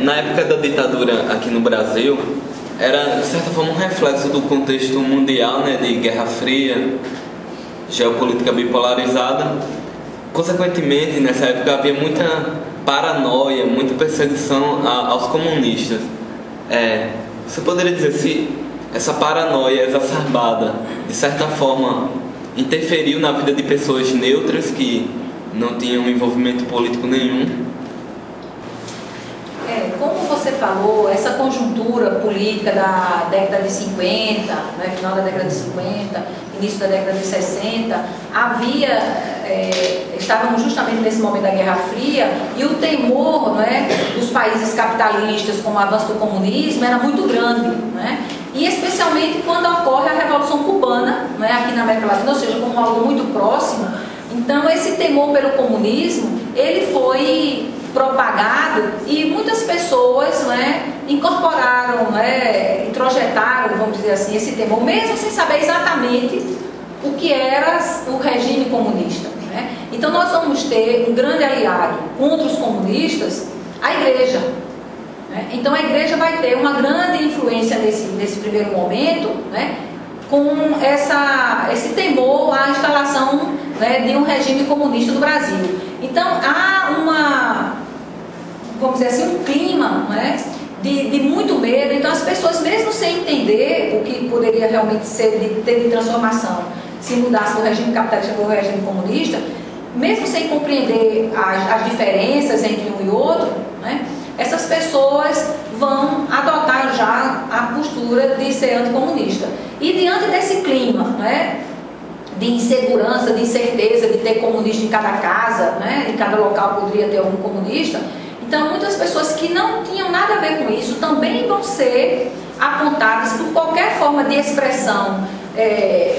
Na época da ditadura aqui no Brasil, era de certa forma um reflexo do contexto mundial, né, de Guerra Fria, geopolítica bipolarizada. Consequentemente, nessa época havia muita paranoia, muita perseguição aos comunistas. Você poderia dizer se essa paranoia exacerbada, de certa forma, interferiu na vida de pessoas neutras que não tinham envolvimento político nenhum? Como você falou, essa conjuntura política da década de 50, né, final da década de 50, início da década de 60, estávamos justamente nesse momento da Guerra Fria, e o temor, né, dos países capitalistas com o avanço do comunismo era muito grande, né? E especialmente quando ocorre a Revolução Cubana, né, aqui na América Latina, ou seja, como algo muito próximo. Então esse temor pelo comunismo, ele foi propagado e muitas pessoas, né, incorporaram, né, introjetaram, vamos dizer assim, esse temor, mesmo sem saber exatamente o que era o regime comunista, né? Então nós vamos ter um grande aliado contra os comunistas, a igreja, né? Então a igreja vai ter uma grande influência nesse primeiro momento, né, com esse temor à instalação, né, de um regime comunista no Brasil. Então há vamos dizer assim, um clima, né, de muito medo. Então as pessoas, mesmo sem entender o que poderia realmente ter de transformação se mudasse do regime capitalista para o regime comunista, mesmo sem compreender as diferenças entre um e outro, né, essas pessoas vão adotar já a postura de ser anticomunista. E diante desse clima, né, de insegurança, de incerteza, de ter comunista em cada casa, né, em cada local poderia ter algum comunista, então muitas pessoas que não tinham nada a ver com isso também vão ser apontadas por qualquer forma de expressão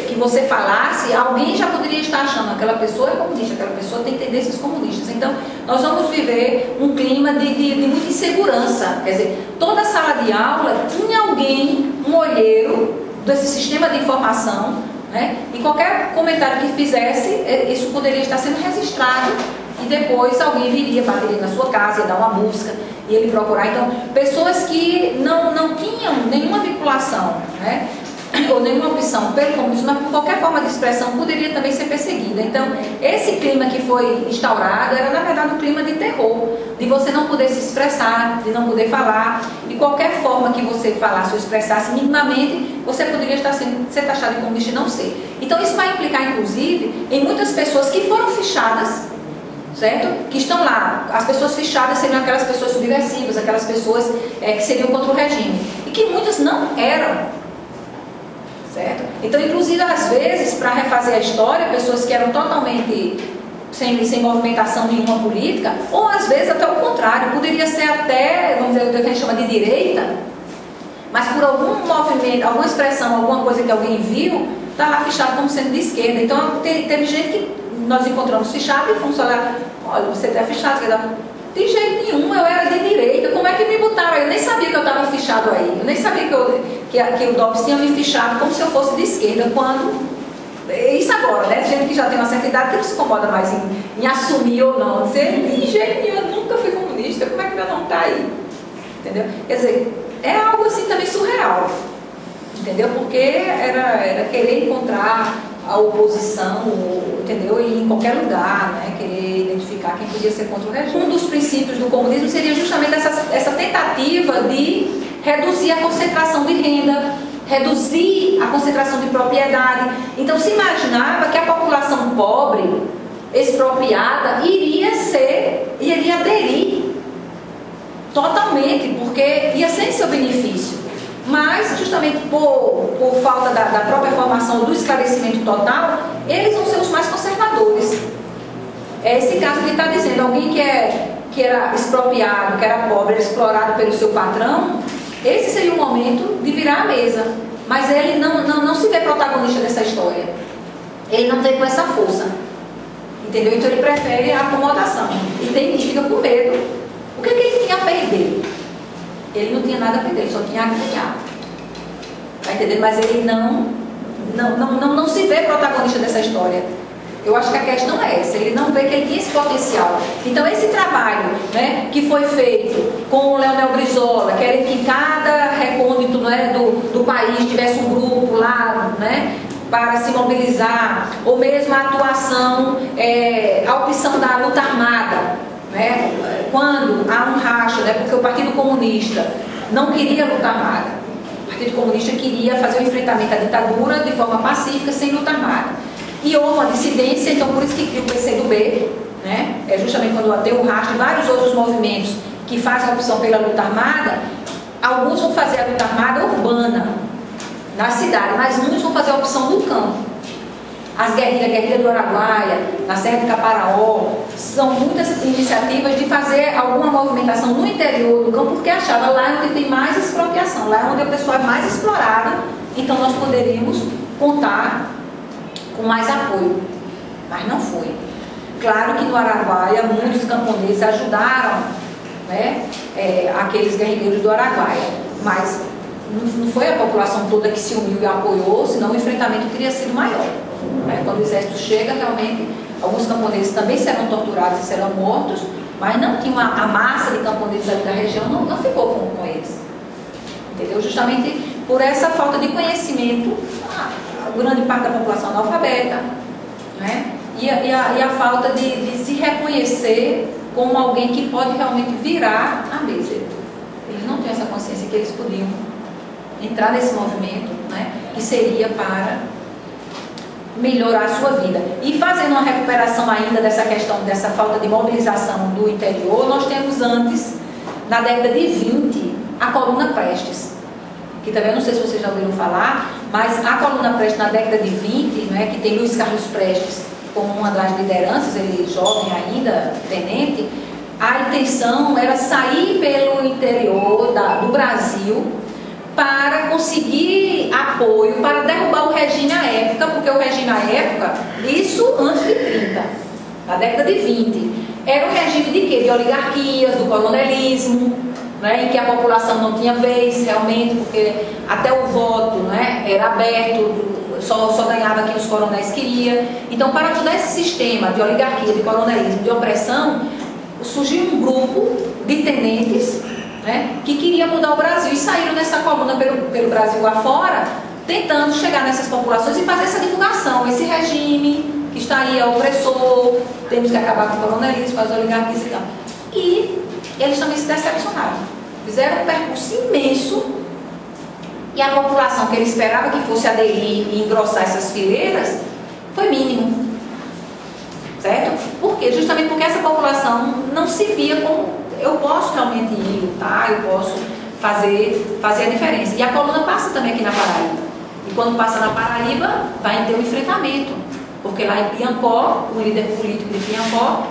que você falasse. Alguém já poderia estar achando aquela pessoa é comunista, aquela pessoa tem tendências comunistas. Então nós vamos viver um clima de muita insegurança. Quer dizer, toda sala de aula tinha alguém, um olheiro desse sistema de informação, né? E qualquer comentário que fizesse, isso poderia estar sendo registrado, e depois alguém viria, bateria na sua casa, ia dar uma busca, e ele procurar. Então, pessoas que não tinham nenhuma vinculação, né, ou nenhuma opção pelo comunismo, mas por qualquer forma de expressão poderia também ser perseguida. Então, esse clima que foi instaurado era, na verdade, um clima de terror, de você não poder se expressar, de não poder falar, de qualquer forma que você falasse ou expressasse minimamente, você poderia ser taxado de comunista e não ser. Então, isso vai implicar, inclusive, em muitas pessoas que foram fichadas, certo? Que estão lá. As pessoas fichadas seriam aquelas pessoas subversivas, aquelas pessoas que seriam contra o regime, e que muitas não eram, certo? Então, inclusive, às vezes, para refazer a história, pessoas que eram totalmente sem movimentação nenhuma política, ou às vezes até o contrário, poderia ser até, vamos dizer, o que a gente chama de direita, mas por algum movimento, alguma expressão, alguma coisa que alguém viu, está lá fichado como sendo de esquerda. Então, teve gente que nós encontramos fichado e fomos olhar, olha, você está fichado, de jeito nenhum, eu era de direita, como é que me botaram aí? Eu nem sabia que eu estava fichado aí, eu nem sabia que o DOPS tinha me fichado como se eu fosse de esquerda, quando, isso agora, né, gente que já tem uma certa idade, que não se incomoda mais em assumir ou não, dizer, de jeito nenhum, eu nunca fui comunista, como é que meu nome está aí? Entendeu? Quer dizer, é algo assim também surreal, entendeu? Porque era querer encontrar a oposição, entendeu? E em qualquer lugar, né? Querer identificar quem podia ser contra o regime. Um dos princípios do comunismo seria justamente essa tentativa de reduzir a concentração de renda, reduzir a concentração de propriedade. Então se imaginava que a população pobre, expropriada, iria aderir totalmente, porque ia ser em seu benefício. Mas, justamente por falta da própria formação, do esclarecimento total, eles vão ser os mais conservadores. É esse caso que está dizendo, alguém que era expropriado, que era pobre, era explorado pelo seu patrão, esse seria o momento de virar a mesa. Mas ele não se vê protagonista dessa história. Ele não vê com essa força. Entendeu? Então ele prefere a acomodação. E fica com medo. O que ele tinha a perder? Ele não tinha nada a perder, ele só tinha a ganhar. Tá entendendo? Mas ele não se vê protagonista dessa história. Eu acho que a questão é essa, ele não vê que ele tinha esse potencial. Então esse trabalho, né, que foi feito com o Leonel Brizola, que era que em cada recôndito, né, do país tivesse um grupo lá, né, para se mobilizar, ou mesmo a atuação, a opção da luta armada, né, quando há um racha, né, porque o Partido Comunista não queria luta armada. O Partido Comunista queria fazer o enfrentamento à ditadura de forma pacífica, sem luta armada. E houve uma dissidência, então por isso que cria o PCdoB, né? É justamente quando tem o rastro de vários outros movimentos que fazem a opção pela luta armada. Alguns vão fazer a luta armada urbana, na cidade, mas muitos vão fazer a opção do campo. As guerrilha do Araguaia, na Serra do Caparaó, são muitas iniciativas de fazer alguma movimentação no interior do campo, porque achava lá onde tem mais expropriação, lá onde a pessoa é mais explorada, então nós poderíamos contar com mais apoio, mas não foi. Claro que no Araguaia muitos camponeses ajudaram, né, aqueles guerrilheiros do Araguaia, mas não foi a população toda que se uniu e apoiou, senão o enfrentamento teria sido maior. Quando o exército chega, realmente, alguns camponeses também serão torturados e serão mortos, mas não tinha a massa de camponeses ali da região, não ficou com eles. Entendeu? Justamente por essa falta de conhecimento, grande parte da população analfabeta, né? E a falta de se reconhecer como alguém que pode realmente virar a mesa. Eles não têm essa consciência que eles podiam entrar nesse movimento, né? Que seria para melhorar a sua vida. E fazendo uma recuperação ainda dessa questão, dessa falta de mobilização do interior, nós temos antes, na década de 20, a Coluna Prestes, que também não sei se vocês já ouviram falar, mas a Coluna Prestes na década de 20, né, que tem Luiz Carlos Prestes como uma das lideranças, ele jovem ainda, tenente, a intenção era sair pelo interior do Brasil para conseguir apoio, para derrubar o regime à época, porque o regime à época, isso antes de 30, na década de 20, era um regime de quê? De oligarquias, do coronelismo, né, em que a população não tinha vez realmente, porque até o voto, né, era aberto, só ganhava quem os coronéis queriam. Então, para mudar esse sistema de oligarquia, de coronelismo, de opressão, surgiu um grupo de tenentes, né, que queria mudar o Brasil e saíram nessa coluna pelo Brasil afora, tentando chegar nessas populações e fazer essa divulgação. Esse regime que está aí é opressor, temos que acabar com o coronelismo, com as oligarquias e tal. E eles também se decepcionaram. Fizeram um percurso imenso e a população que ele esperava que fosse aderir e engrossar essas fileiras foi mínimo. Certo? Por quê? Justamente porque essa população não se via como eu posso realmente ir lutar, eu posso fazer a diferença. E a coluna passa também aqui na Paraíba. E quando passa na Paraíba, vai ter um enfrentamento. Porque lá em Piancó, o líder político de Piancó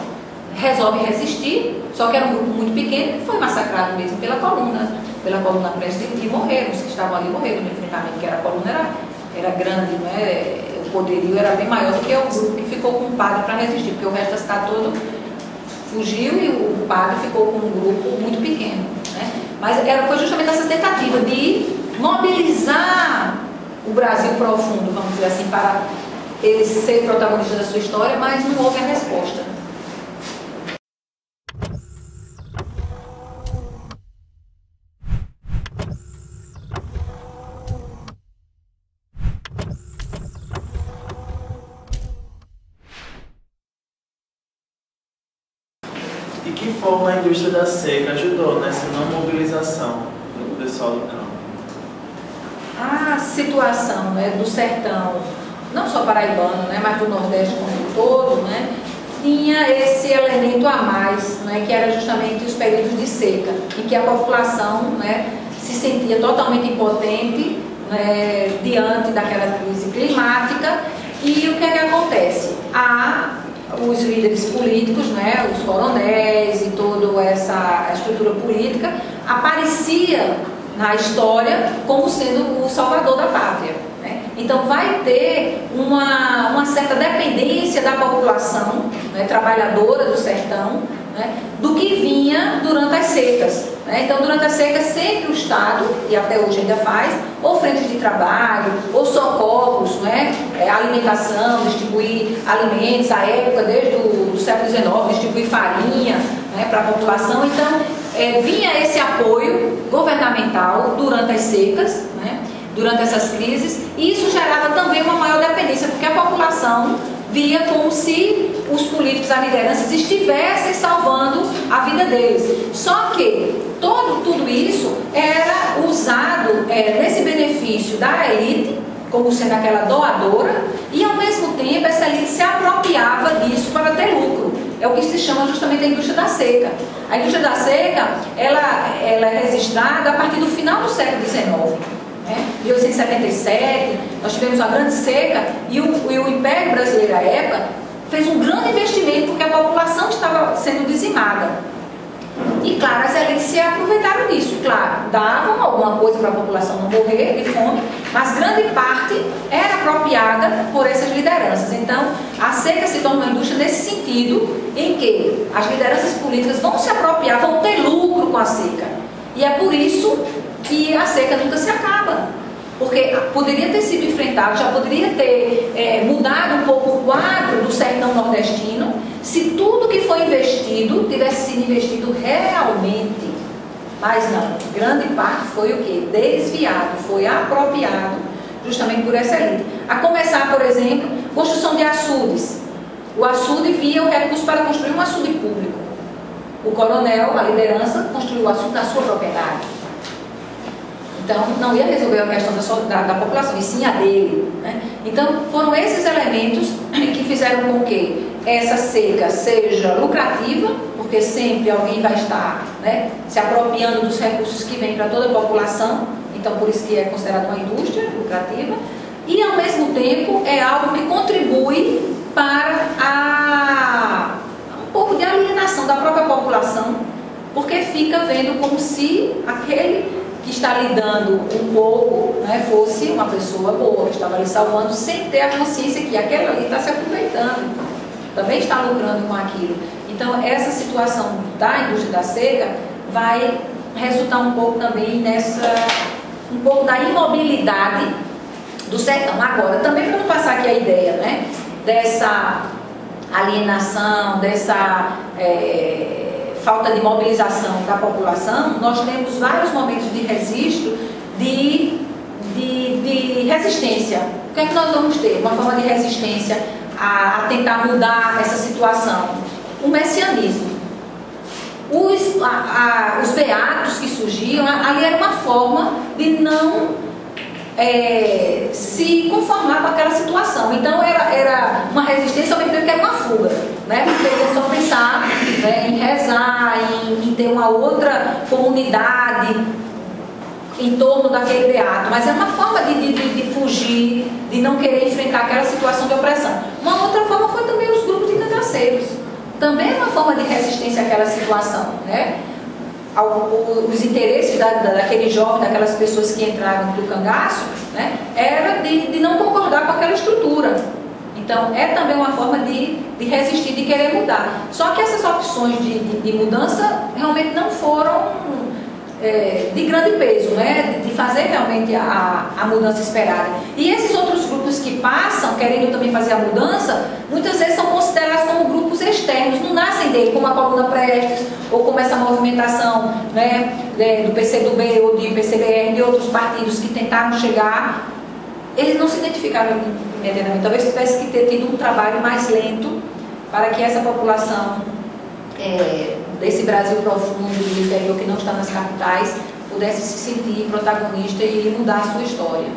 resolve resistir, só que era um grupo muito pequeno e foi massacrado mesmo pela coluna Prestes, e morreram, os que estavam ali morreram no enfrentamento, que a coluna era grande, não é? O poderio era bem maior do que o grupo que ficou com o padre para resistir, porque o resto da cidade todo fugiu e o padre ficou com um grupo muito pequeno, né? Mas foi justamente essa tentativa de mobilizar o Brasil profundo, vamos dizer assim, para ele ser protagonista da sua história, mas não houve a resposta. De que forma a indústria da seca ajudou nessa não mobilização do pessoal do campo? A situação, né, do sertão, não só paraibano, né, mas do Nordeste como um todo, né, tinha esse elemento a mais, né, que era justamente os períodos de seca, em que a população, né, se sentia totalmente impotente, né, diante daquela crise climática. E o que é que acontece? Os líderes políticos, né, os coronéis e toda essa estrutura política aparecia na história como sendo o salvador da pátria, né? Então vai ter uma certa dependência da população, né, trabalhadora do sertão, né, do que vinha durante as secas, né? Então, durante a seca, sempre o Estado, e até hoje ainda faz, ou frentes de trabalho, ou socorros, né? Alimentação, distribuir alimentos, à época, desde o século XIX, distribuir farinha, né, para a população. Então, vinha esse apoio governamental durante as secas, né, durante essas crises, e isso gerava também uma maior dependência, porque a população via como se os políticos, as lideranças, estivessem salvando a vida deles. Só que tudo isso era usado nesse benefício da elite, como sendo aquela doadora, e ao mesmo tempo essa elite se apropriava disso para ter lucro. É o que se chama justamente a indústria da seca. A indústria da seca, ela é registrada a partir do final do século XIX. Em 1877, nós tivemos uma grande seca e o Império Brasileiro, à época, fez um grande investimento porque a população estava sendo dizimada. E, claro, as elites se aproveitaram disso. Claro, davam alguma coisa para a população não morrer de fome, mas grande parte era apropriada por essas lideranças. Então, a seca se torna uma indústria nesse sentido, em que as lideranças políticas vão se apropriar, vão ter lucro com a seca. E é por isso que a seca nunca se acaba. Porque poderia ter sido enfrentado, já poderia ter mudado um pouco o quadro do sertão nordestino, se tudo que foi investido tivesse sido investido realmente. Mas não, grande parte foi o quê? Desviado, foi apropriado justamente por essa elite. A começar, por exemplo, construção de açudes. O açude via o recurso para construir um açude público. O coronel, a liderança, construiu o açude na sua propriedade. Então, não ia resolver a questão da população, e sim a dele, né? Então, foram esses elementos que fizeram com que essa seca seja lucrativa, porque sempre alguém vai estar, né, se apropriando dos recursos que vêm para toda a população, então por isso que é considerada uma indústria lucrativa, e ao mesmo tempo é algo que contribui para um pouco de alienação da própria população, porque fica vendo como se aquele que está lidando um pouco, né, fosse uma pessoa boa, que estava ali salvando, sem ter a consciência que aquela ali está se aproveitando, também está lucrando com aquilo. Então, essa situação da indústria da seca vai resultar um pouco também um pouco da imobilidade do sertão. Agora, também para não passar aqui a ideia, né, dessa alienação, dessa falta de mobilização da população, nós temos vários momentos de registro de resistência. O que é que nós vamos ter? Uma forma de resistência a tentar mudar essa situação. O messianismo. Os beatos que surgiam, ali era uma forma de não se conformar com aquela situação. Então era uma resistência ao mesmo tempo que era uma fuga, né? Porque eles só pensar, né, em rezar, em ter uma outra comunidade em torno daquele beato, mas é uma forma de fugir, de não querer enfrentar aquela situação de opressão. Uma outra forma foi também os grupos de cangaceiros, também é uma forma de resistência àquela situação, né? Os interesses daquele jovem, daquelas pessoas que entraram no cangaço, né, era de não concordar com aquela estrutura. Então, é também uma forma de resistir, de querer mudar. Só que essas opções de mudança realmente não foram de grande peso, né, de fazer realmente a mudança esperada. E esses outros grupos que passam, querendo também fazer a mudança, muitas vezes são considerados como grupos externos, não nascem dele, como a Coluna Prestes, ou como essa movimentação, né, do PCdoB ou de PCBR, de outros partidos que tentaram chegar. Eles não se identificaram imediatamente, talvez tivesse que ter tido um trabalho mais lento para que essa população desse Brasil profundo e interior que não está nas capitais pudesse se sentir protagonista e mudar a sua história.